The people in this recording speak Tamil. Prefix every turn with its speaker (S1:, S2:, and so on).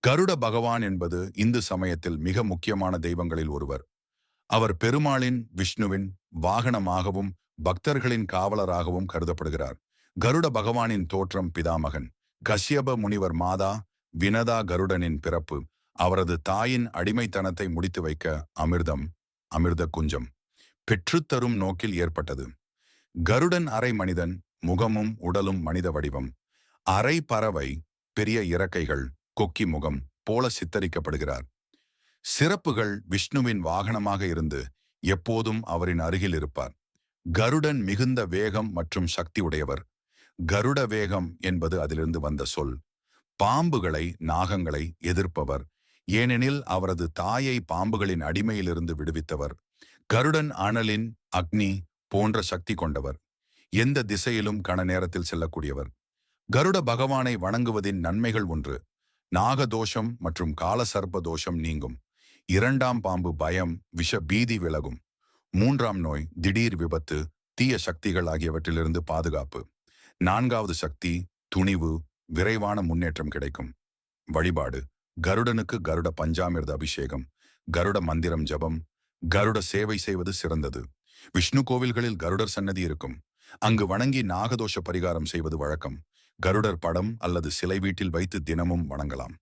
S1: கருட பகவான் என்பது இந்து சமயத்தில் மிக முக்கியமான தெய்வங்களில் ஒருவர். அவர் பெருமாளின், விஷ்ணுவின் வாகனமாகவும் பக்தர்களின் காவலராகவும் கருதப்படுகிறார். கருட பகவானின் தோற்றம் பிதாமகன் கஷ்யப முனிவர் மாதா வினதா கருடனின் பிறப்பு அவரது தாயின் அடிமைத்தனத்தை முடித்து வைக்க அமிர்த குஞ்சம் பெற்றுத்தரும் நோக்கில் ஏற்பட்டது. கருடன் அரை மனிதன், முகமும் உடலும் மனித வடிவம். அரை பறவை, பெரிய இறக்கைகள், கொக்கி முகம் போல சித்தரிக்கப்படுகிறார். சிறப்புகள்: விஷ்ணுவின் வாகனமாக இருந்து எப்போதும் அவரின் அருகில் இருப்பார். கருடன் மிகுந்த வேகம் மற்றும் சக்தி உடையவர். கருட வேகம் என்பது அதிலிருந்து வந்த சொல். பாம்புகளை, நாகங்களை எதிர்ப்பவர், ஏனெனில் அவரது தாயை பாம்புகளின் அடிமையிலிருந்து விடுவித்தவர். கருடன் அனலின், அக்னி போன்ற சக்தி கொண்டவர். எந்த திசையிலும் கண நேரத்தில் செல்லக்கூடியவர். கருட பகவானை வணங்குவதின் நன்மைகள்: ஒன்று, நாகதோஷம் மற்றும் காலசர்ப்ப தோஷம் நீங்கும். இரண்டாம் பாம்பு பயம், விஷ பீதி விலகும். மூன்றாம் நோய், திடீர் விபத்து, தீய சக்திகள் ஆகியவற்றிலிருந்து பாதுகாப்பு. நான்காவது சக்தி, துணிவு, விரைவான முன்னேற்றம் கிடைக்கும். வழிபாடு: கருடனுக்கு கருட பஞ்சாமிர்த அபிஷேகம், கருட மந்திரம் ஜபம், கருட சேவை செய்வது சிறந்தது. விஷ்ணு கோவில்களில் கருடர் சன்னதி இருக்கும். அங்கு வணங்கி நாகதோஷ பரிகாரம் செய்வது வழக்கம். கருடர் படம் அல்லது சிலை வீட்டில் வைத்து தினமும் வணங்கலாம்.